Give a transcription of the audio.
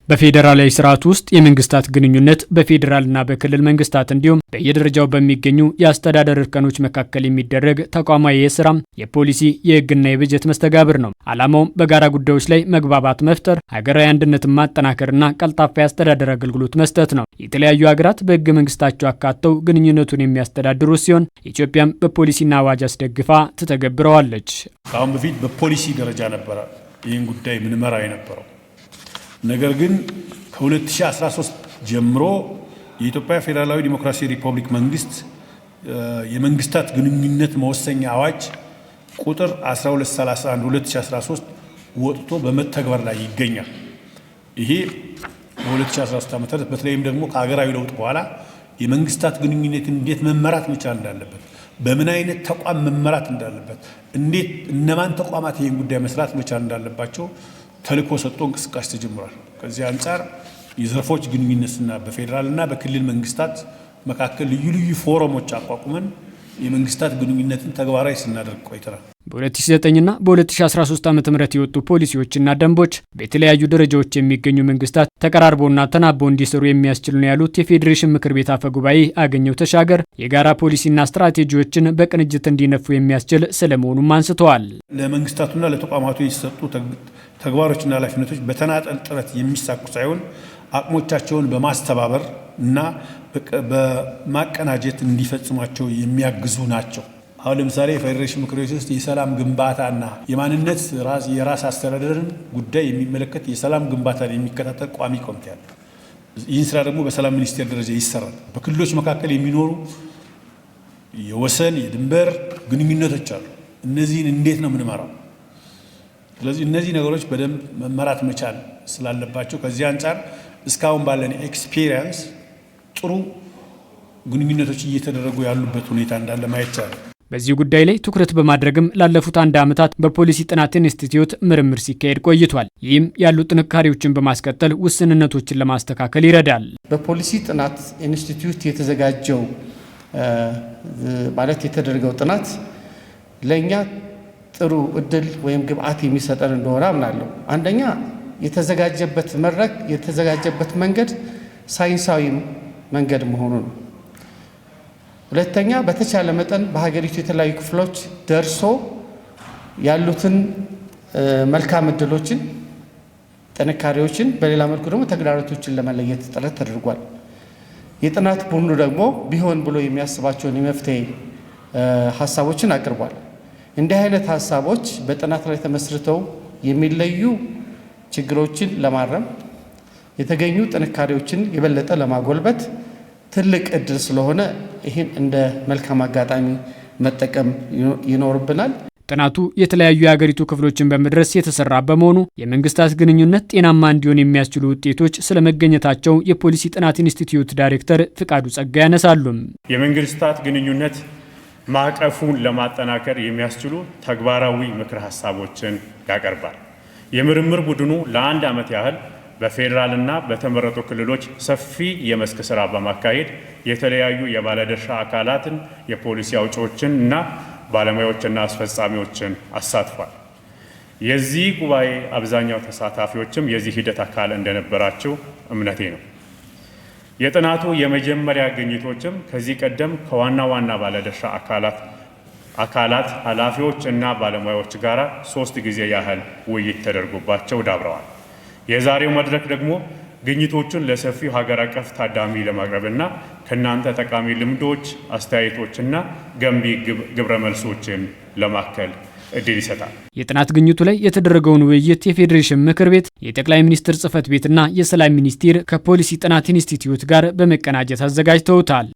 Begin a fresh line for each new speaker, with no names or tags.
በፌዴራላዊ ስርዓት ውስጥ የመንግስታት ግንኙነት በፌዴራልና በክልል መንግስታት እንዲሁም በየደረጃው በሚገኙ የአስተዳደር እርከኖች መካከል የሚደረግ ተቋማዊ የስራ፣ የፖሊሲ፣ የህግና የበጀት መስተጋብር ነው። ዓላማውም በጋራ ጉዳዮች ላይ መግባባት መፍጠር፣ ሀገራዊ አንድነትን ማጠናከርና ቀልጣፋ የአስተዳደር አገልግሎት መስጠት ነው። የተለያዩ ሀገራት በህገ መንግስታቸው አካተው ግንኙነቱን የሚያስተዳድሩ ሲሆን ኢትዮጵያም በፖሊሲና አዋጅ አስደግፋ ትተገብረዋለች።
ከአሁን በፊት በፖሊሲ ደረጃ ነበረ ይህን ጉዳይ ምንመራ የነበረው። ነገር ግን ከ2013 ጀምሮ የኢትዮጵያ ፌዴራላዊ ዲሞክራሲያዊ ሪፐብሊክ መንግስት የመንግስታት ግንኙነት መወሰኛ አዋጅ ቁጥር 1231/2013 ወጥቶ በመተግበር ላይ ይገኛል። ይሄ በ2013 ዓ.ም በተለይም ደግሞ ከሀገራዊ ለውጥ በኋላ የመንግስታት ግንኙነት እንዴት መመራት መቻል እንዳለበት፣ በምን አይነት ተቋም መመራት እንዳለበት፣ እንዴት እነማን ተቋማት ይህን ጉዳይ መስራት መቻል እንዳለባቸው ተልእኮ ሰጥቶ እንቅስቃሴ ተጀምሯል። ከዚህ አንጻር የዘርፎች ግንኙነትና በፌዴራልና በክልል መንግስታት መካከል ልዩ ልዩ ፎረሞች አቋቁመን የመንግስታት ግንኙነትን ተግባራዊ ስናደርግ ቆይተናል።
በ2009ና በ2013 ዓ.ም የወጡ ፖሊሲዎችና ደንቦች በተለያዩ ደረጃዎች የሚገኙ መንግስታት ተቀራርበውና ተናበው እንዲሰሩ የሚያስችሉ ነው ያሉት የፌዴሬሽን ምክር ቤት አፈ ጉባኤ አገኘሁ ተሻገር የጋራ ፖሊሲና ስትራቴጂዎችን በቅንጅት እንዲነፉ የሚያስችል ስለመሆኑም አንስተዋል።
ለመንግስታቱና ለተቋማቱ የተሰጡ ተግባሮችና ኃላፊነቶች በተናጠል ጥረት የሚሳኩ ሳይሆን አቅሞቻቸውን በማስተባበር እና በማቀናጀት እንዲፈጽሟቸው የሚያግዙ ናቸው። አሁን ለምሳሌ የፌዴሬሽን ምክር ቤት ውስጥ የሰላም ግንባታና የማንነት የራስ አስተዳደርን ጉዳይ የሚመለከት የሰላም ግንባታን የሚከታተል ቋሚ ኮሚቴ አለ። ይህን ስራ ደግሞ በሰላም ሚኒስቴር ደረጃ ይሰራል። በክልሎች መካከል የሚኖሩ የወሰን የድንበር ግንኙነቶች አሉ። እነዚህን እንዴት ነው የምንመራው? ስለዚህ እነዚህ ነገሮች በደንብ መመራት መቻል ስላለባቸው ከዚህ አንጻር እስካሁን ባለን ኤክስፒሪየንስ ጥሩ ግንኙነቶች እየተደረጉ ያሉበት ሁኔታ እንዳለ ማየት ይቻላል።
በዚህ ጉዳይ ላይ ትኩረት በማድረግም ላለፉት 1 ዓመታት በፖሊሲ ጥናት ኢንስቲትዩት ምርምር ሲካሄድ ቆይቷል። ይህም ያሉ ጥንካሬዎችን በማስቀጠል ውስንነቶችን ለማስተካከል ይረዳል።
በፖሊሲ ጥናት ኢንስቲትዩት የተዘጋጀው ማለት የተደረገው ጥናት ለእኛ ጥሩ እድል ወይም ግብአት የሚሰጠን እንደሆነ አምናለሁ። አንደኛ የተዘጋጀበት መድረክ የተዘጋጀበት መንገድ ሳይንሳዊ መንገድ መሆኑ ነው። ሁለተኛ በተቻለ መጠን በሀገሪቱ የተለያዩ ክፍሎች ደርሶ ያሉትን መልካም እድሎችን፣ ጥንካሬዎችን፣ በሌላ መልኩ ደግሞ ተግዳሮቶችን ለመለየት ጥረት ተደርጓል። የጥናት ቡድኑ ደግሞ ቢሆን ብሎ የሚያስባቸውን የመፍትሄ ሀሳቦችን አቅርቧል። እንዲህ አይነት ሀሳቦች በጥናት ላይ ተመስርተው የሚለዩ ችግሮችን ለማረም የተገኙ ጥንካሬዎችን የበለጠ ለማጎልበት ትልቅ እድል ስለሆነ ይህን እንደ መልካም አጋጣሚ መጠቀም ይኖርብናል።
ጥናቱ የተለያዩ የሀገሪቱ ክፍሎችን በመድረስ የተሰራ በመሆኑ የመንግስታት ግንኙነት ጤናማ እንዲሆን የሚያስችሉ ውጤቶች ስለመገኘታቸው የፖሊሲ ጥናት ኢንስቲትዩት ዳይሬክተር ፍቃዱ ጸጋ ያነሳሉ።
የመንግስታት ግንኙነት ማዕቀፉን ለማጠናከር የሚያስችሉ ተግባራዊ ምክር ሀሳቦችን ያቀርባል። የምርምር ቡድኑ ለ1 ዓመት ያህል በፌዴራልና በተመረጡ ክልሎች ሰፊ የመስክ ስራ በማካሄድ የተለያዩ የባለድርሻ አካላትን፣ የፖሊሲ አውጪዎችን እና ባለሙያዎችና አስፈጻሚዎችን አሳትፏል። የዚህ ጉባኤ አብዛኛው ተሳታፊዎችም የዚህ ሂደት አካል እንደነበራቸው እምነቴ ነው። የጥናቱ የመጀመሪያ ግኝቶችም ከዚህ ቀደም ከዋና ዋና ባለድርሻ አካላት ኃላፊዎች እና ባለሙያዎች ጋር 3 ጊዜ ያህል ውይይት ተደርጎባቸው ዳብረዋል። የዛሬው መድረክ ደግሞ ግኝቶቹን ለሰፊው ሀገር አቀፍ ታዳሚ ለማቅረብና ከእናንተ ጠቃሚ ልምዶች፣ አስተያየቶችና ገንቢ ግብረ መልሶችን ለማከል እድል ይሰጣል።
የጥናት ግኝቱ ላይ የተደረገውን ውይይት የፌዴሬሽን ምክር ቤት፣ የጠቅላይ ሚኒስትር ጽህፈት ቤትና የሰላም ሚኒስቴር ከፖሊሲ ጥናት ኢንስቲትዩት ጋር በመቀናጀት አዘጋጅተውታል።